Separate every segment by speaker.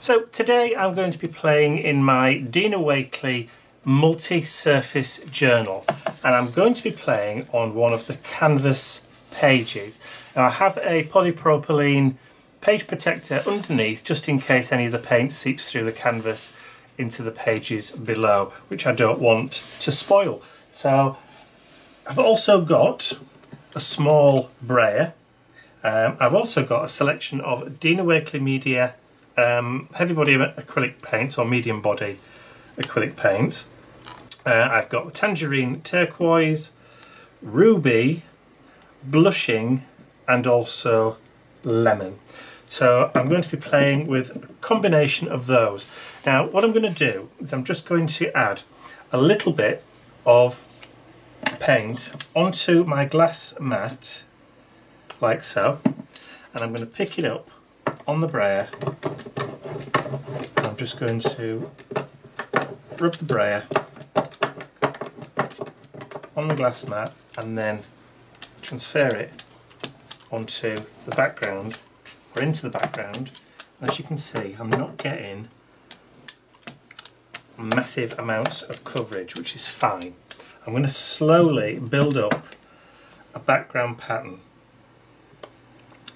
Speaker 1: So today I'm going to be playing in my Dina Wakley multi-surface journal, and I'm going to be playing on one of the canvas pages. Now I have a polypropylene page protector underneath just in case any of the paint seeps through the canvas into the pages below, which I don't want to spoil. So I've also got a small brayer. I've also got a selection of Dina Wakley Media heavy body acrylic paints or medium body acrylic paints. I've got the tangerine turquoise, ruby, blushing and also lemon. So I'm going to be playing with a combination of those. Now what I'm going to do is I'm just going to add a little bit of paint onto my glass mat like so, and I'm going to pick it up on the brayer. I'm just going to rub the brayer on the glass mat and then transfer it onto the background or into the background. As you can see, I'm not getting massive amounts of coverage, which is fine. I'm going to slowly build up a background pattern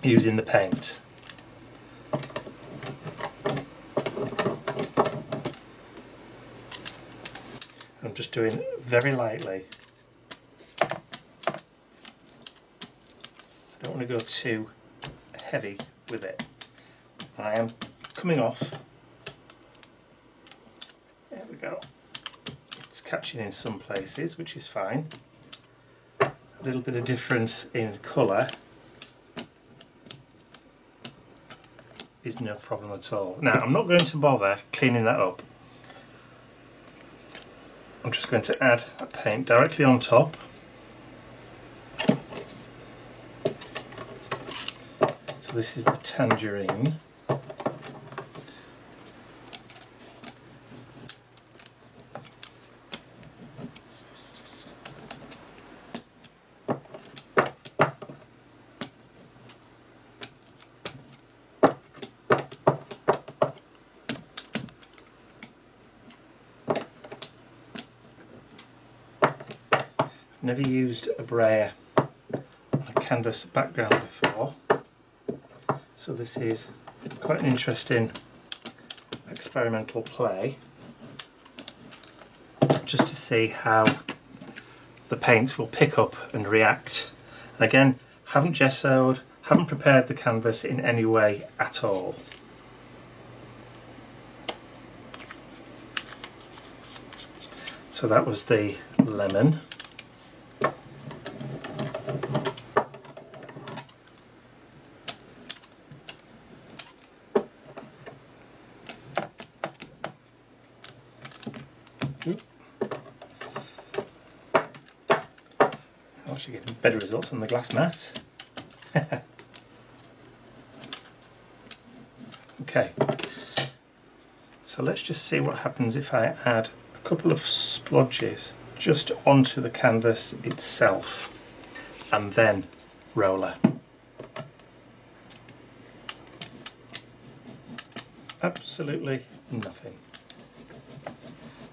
Speaker 1: using the paint. I'm just doing it very lightly. I don't want to go too heavy with it. I am coming off. There we go. It's catching in some places, which is fine. A little bit of difference in colour is no problem at all. Now I'm not going to bother cleaning that up. I'm just going to add that paint directly on top. So this is the tangerine. Never used a brayer on a canvas background before, so this is quite an interesting experimental play just to see how the paints will pick up and react. And again, haven't gessoed, haven't prepared the canvas in any way at all. So that was the lemon. I'm actually getting better results on the glass mat. Okay, so let's just see what happens if I add a couple of splodges just onto the canvas itself and then roller. Absolutely nothing,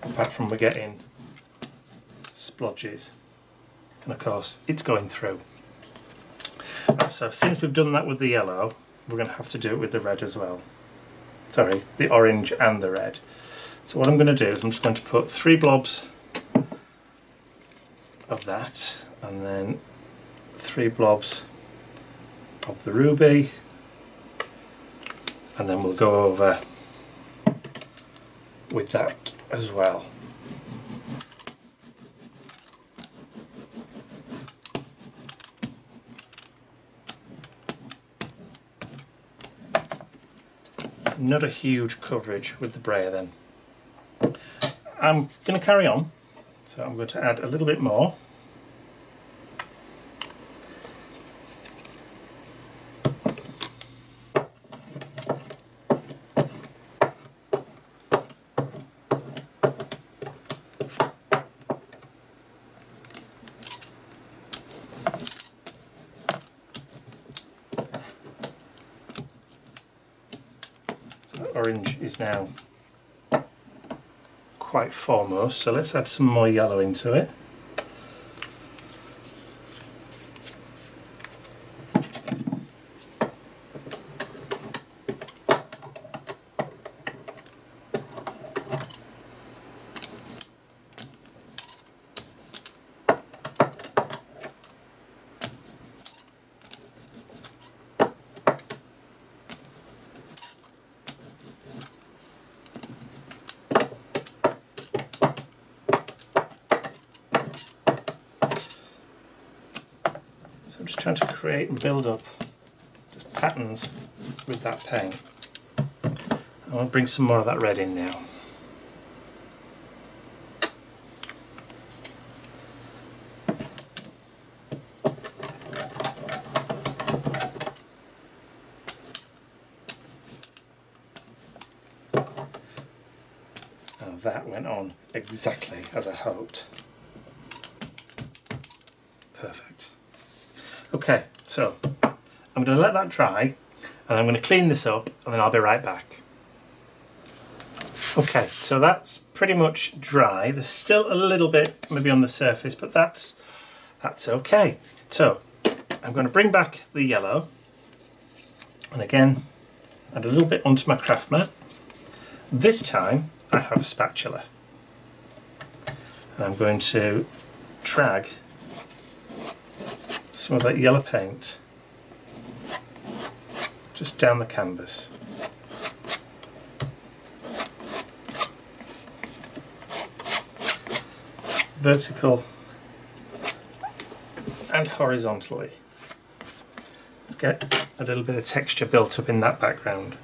Speaker 1: apart from we're getting splodges, and of course it's going through. Right, so since we've done that with the yellow, we're going to have to do it with the red as well. Sorry, the orange and the red. So what I'm going to do is I'm just going to put 3 blobs of that and then 3 blobs of the ruby, and then we'll go over with that as well. Not a huge coverage with the brayer then. I'm going to carry on, so I'm going to add a little bit more. orange is now quite foremost, so let's add some more yellow into it. I'm just trying to create and build up just patterns with that paint. I want to bring some more of that red in now. Now that went on exactly as I hoped. Perfect. Okay, so I'm going to let that dry and I'm going to clean this up and then I'll be right back. Okay, so that's pretty much dry. There's still a little bit maybe on the surface, but that's okay. So I'm going to bring back the yellow and again add a little bit onto my craft mat. This time I have a spatula and I'm going to drag some of that yellow paint just down the canvas. Vertical and horizontally. Let's get a little bit of texture built up in that background.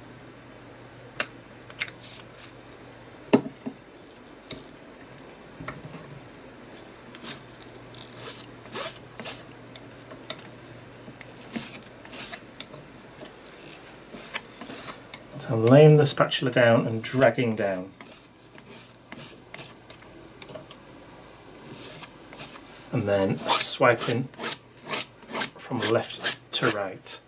Speaker 1: So I'm laying the spatula down and dragging down. And then swiping from left to right.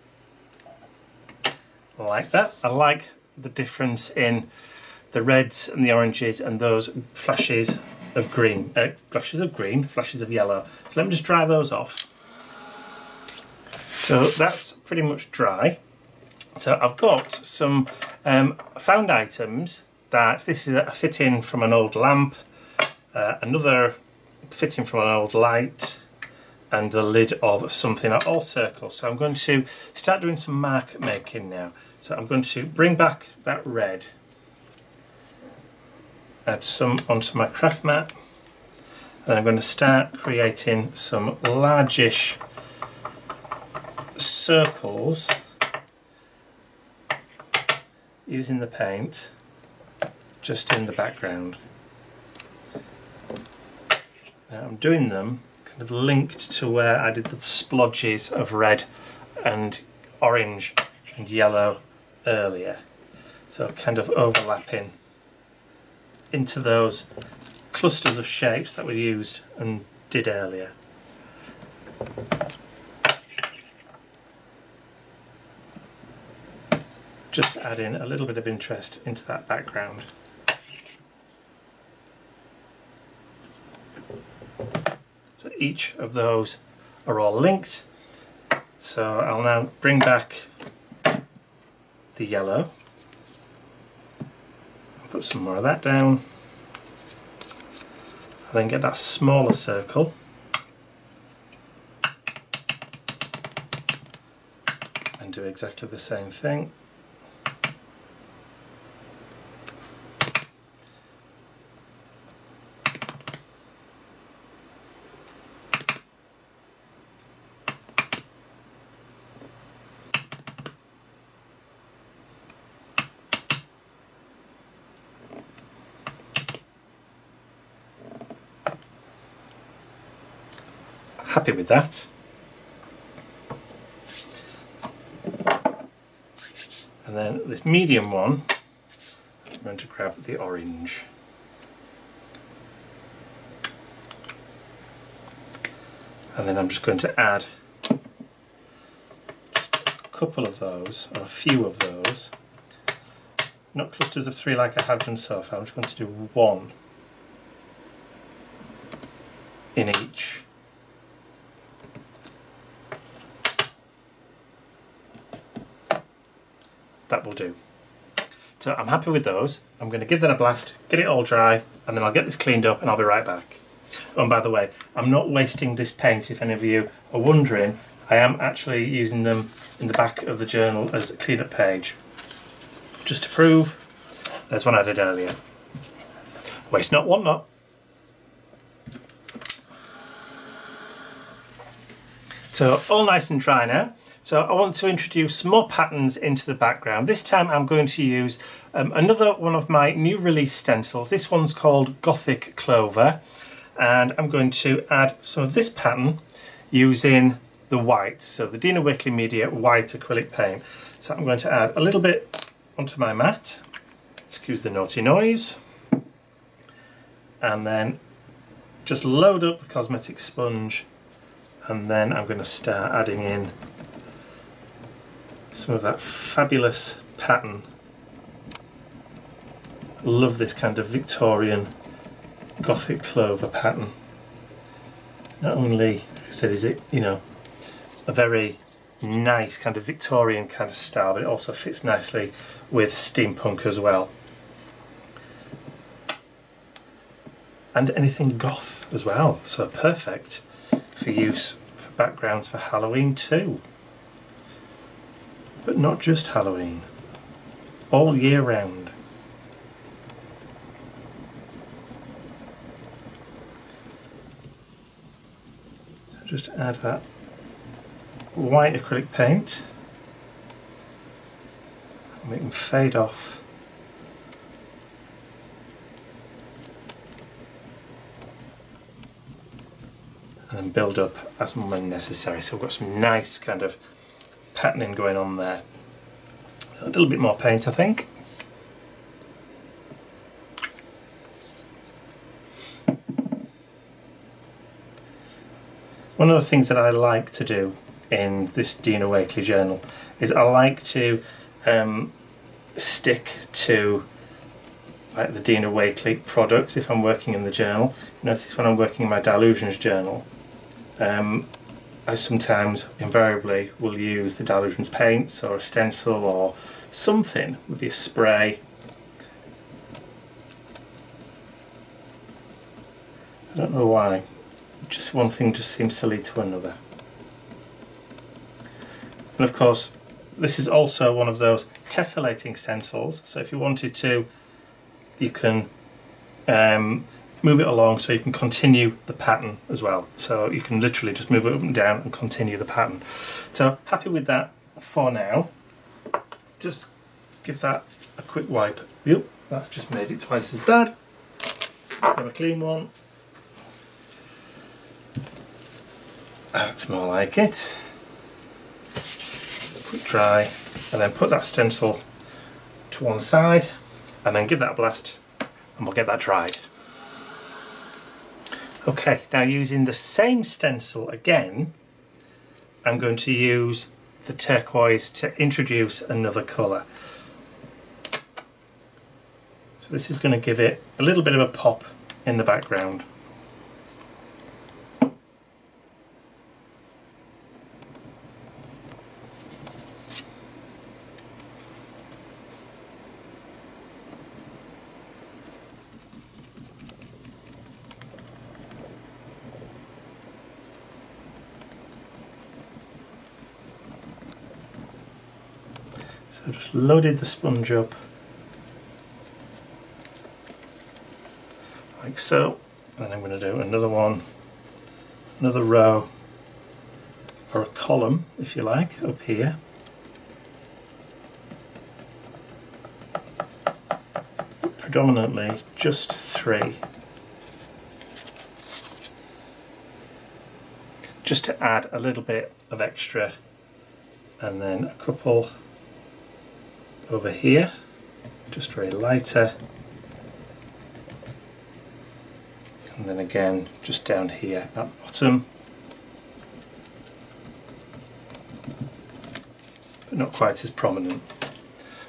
Speaker 1: Like that. I like the difference in the reds and the oranges and those flashes of green, flashes of yellow. So let me just dry those off. So that's pretty much dry. So I've got some found items that this is a fit-in from an old lamp, another fitting from an old light, and the lid of something are all circles. So I'm going to start doing some mark making now. So I'm going to bring back that red, add some onto my craft mat, and then I'm going to start creating some largish circles using the paint just in the background. Now I'm doing them kind of linked to where I did the splodges of red and orange and yellow earlier. So kind of overlapping into those clusters of shapes that we used and did earlier. Just adding a little bit of interest into that background. So each of those are all linked. So I'll now bring back the yellow. I'll put some more of that down. I'll then get that smaller circle. And do exactly the same thing. Happy with that. And then this medium one, I'm going to grab the orange. And then I'm just going to add just a couple of those, or a few of those, not clusters of 3 like I have done so far. I'm just going to do 1 in each. That will do. So I'm happy with those. I'm going to give that a blast, get it all dry, and then I'll get this cleaned up and I'll be right back. Oh, and by the way, I'm not wasting this paint, if any of you are wondering. I am actually using them in the back of the journal as a clean-up page. Just to prove, there's one I did earlier. Waste not, want not. So all nice and dry now. So I want to introduce some more patterns into the background. This time I'm going to use another one of my new release stencils. This one's called Gothic Clover, and I'm going to add some of this pattern using the white, so the Dina Wakley Media white acrylic paint. So I'm going to add a little bit onto my mat, excuse the naughty noise, and then just load up the cosmetic sponge, and then I'm going to start adding in some of that fabulous pattern. Love this kind of Victorian Gothic Clover pattern. Not only, like I said, is it, you know, a very nice kind of Victorian kind of style, but it also fits nicely with steampunk as well. And anything goth as well, so perfect for use for backgrounds for Halloween too. But not just Halloween, all year round. So just add that white acrylic paint, make them fade off. And then build up as and when necessary. So we've got some nice kind of patterning going on there. So a little bit more paint, I think. One of the things that I like to do in this Dina Wakley journal is I like to stick to like the Dina Wakley products if I'm working in the journal. You notice when I'm working in my Dilutions journal, I sometimes invariably will use the Dilutions paints or a stencil or something, maybe a spray. I don't know why, just one thing just seems to lead to another. And of course this is also one of those tessellating stencils, so if you wanted to, you can move it along so you can continue the pattern as well. So you can literally just move it up and down and continue the pattern. So happy with that for now. Just give that a quick wipe. Yep, that's just made it twice as bad. Have a clean one. That's more like it. Quick dry, and then put that stencil to one side, and then give that a blast, and we'll get that dried. Okay, now using the same stencil again, I'm going to use the turquoise to introduce another colour. So this is going to give it a little bit of a pop in the background. So just loaded the sponge up like so, and then I'm going to do another one, another row or a column if you like up here. Predominantly just 3, just to add a little bit of extra, and then a couple over here, just very lighter, and then again just down here at the bottom, but not quite as prominent.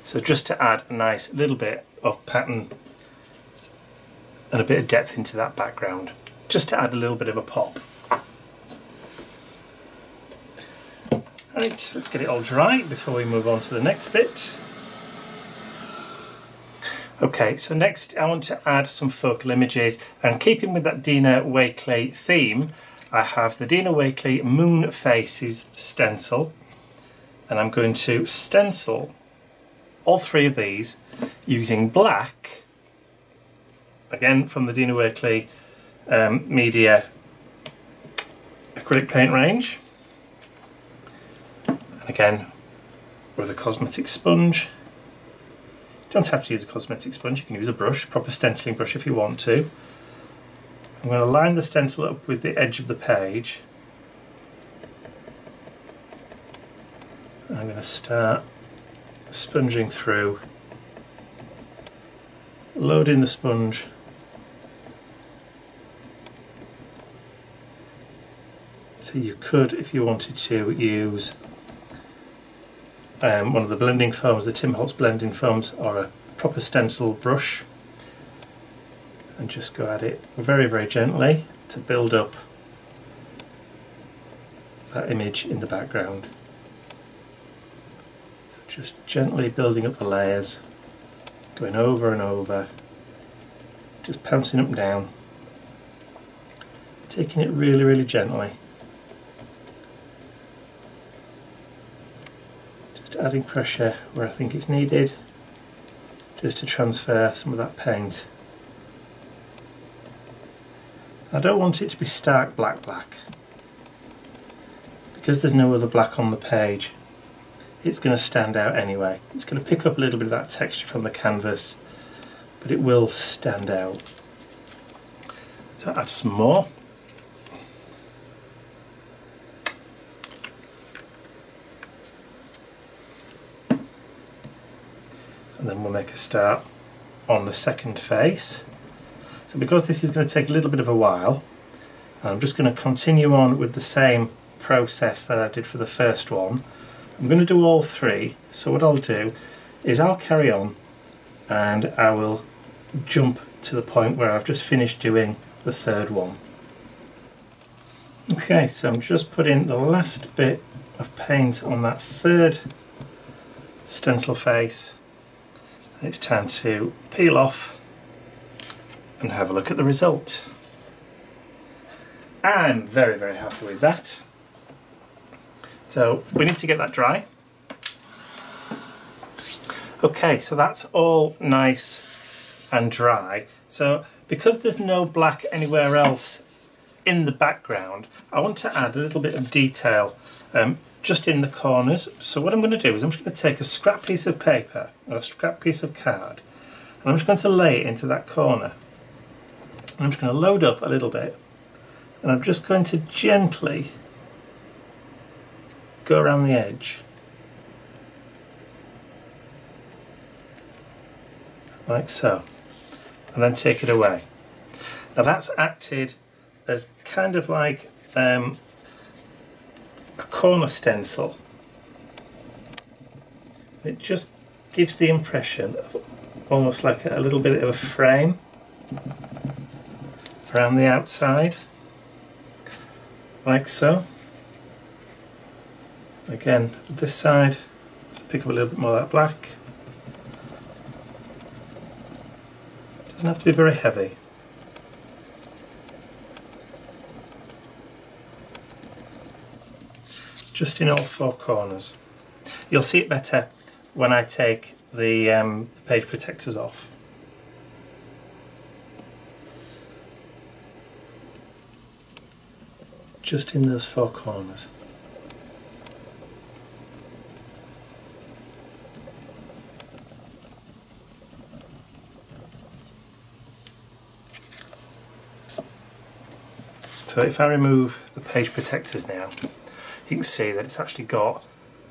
Speaker 1: So just to add a nice little bit of pattern and a bit of depth into that background, just to add a little bit of a pop. Right, let's get it all dry before we move on to the next bit. Okay, so next I want to add some focal images, and keeping with that Dina Wakley theme, I have the Dina Wakley Moon Faces stencil, and I'm going to stencil all three of these using black, again from the Dina Wakley Media acrylic paint range, and again with a cosmetic sponge. You don't have to use a cosmetic sponge, you can use a brush, proper stenciling brush if you want to. I'm going to line the stencil up with the edge of the page. I'm going to start sponging through, loading the sponge so you could, if you wanted to, use one of the blending foams, the Tim Holtz blending foams, or a proper stencil brush, and just go at it very, very gently to build up that image in the background. So just gently building up the layers, going over and over, just pouncing up and down, taking it really, really gently. Adding pressure where I think it's needed, just to transfer some of that paint. I don't want it to be stark black, because there's no other black on the page. It's going to stand out anyway. It's going to pick up a little bit of that texture from the canvas, but it will stand out. So add some more. And then we'll make a start on the second face. So because this is going to take a little bit of a while, I'm just going to continue on with the same process that I did for the first one. I'm going to do all three, so what I'll do is I'll carry on and I will jump to the point where I've just finished doing the third one. Okay, so I'm just putting the last bit of paint on that third stencil face. It's time to peel off and have a look at the result. I'm very, very happy with that. So we need to get that dry. Okay, so that's all nice and dry. So because there's no black anywhere else in the background, I want to add a little bit of detail just in the corners. So what I'm going to do is I'm just going to take a scrap piece of paper or a scrap piece of card, and I'm just going to lay it into that corner. And I'm just going to load up a little bit, and I'm just going to gently go around the edge like so, and then take it away. Now that's acted as kind of like a corner stencil. It just gives the impression of almost like a little bit of a frame around the outside, like so. Again, this side, pick up a little bit more of that black. Doesn't have to be very heavy. Just in all four corners. You'll see it better when I take the page protectors off. Just in those four corners. So if I remove the page protectors now, you can see that it's actually got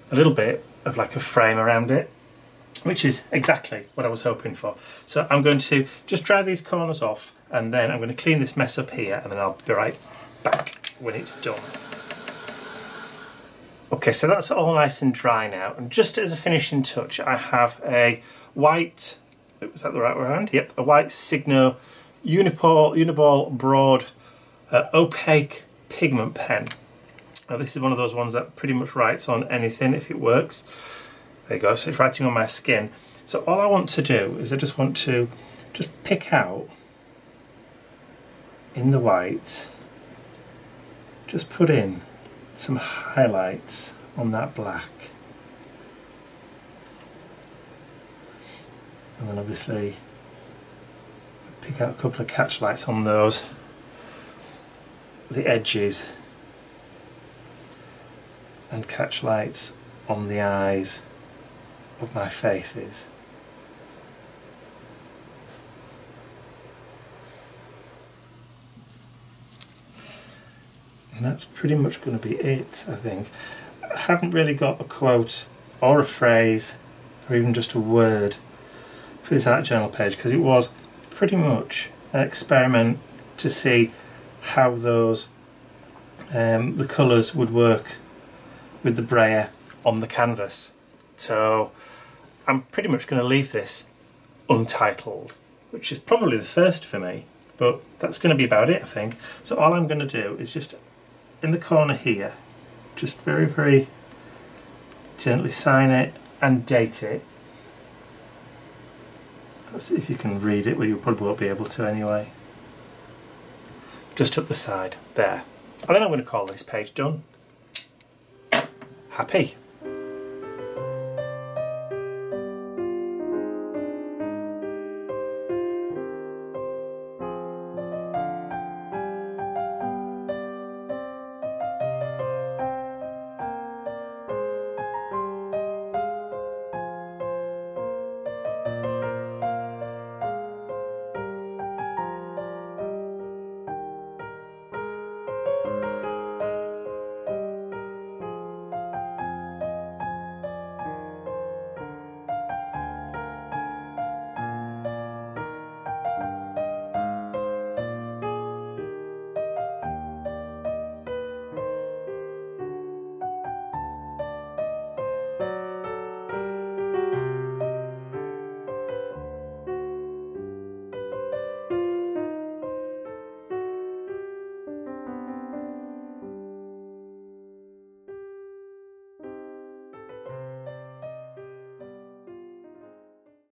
Speaker 1: a little bit of like a frame around it, which is exactly what I was hoping for. So I'm going to just dry these corners off, and then I'm going to clean this mess up here, and then I'll be right back when it's done. Okay, so that's all nice and dry now, and just as a finishing touch I have a white, is that the right way around? Yep, a white Signo Uniball Broad opaque pigment pen. Now this is one of those ones that pretty much writes on anything if it works. There you go, so it's writing on my skin. So all I want to do is I just want to pick out in the white, just put in some highlights on that black. And then obviously pick out a couple of catch lights on those, the edges, and catch lights on the eyes of my faces. And that's pretty much going to be it, I think. I haven't really got a quote or a phrase or even just a word for this art journal page, because it was pretty much an experiment to see how those the colours would work with the brayer on the canvas. So I'm pretty much going to leave this untitled, which is probably the first for me, but that's going to be about it, I think. So all I'm going to do is just in the corner here, just very, very gently sign it and date it. Let's see if you can read it, but you probably won't be able to anyway. Just up the side, there. And then I'm going to call this page done. Happy.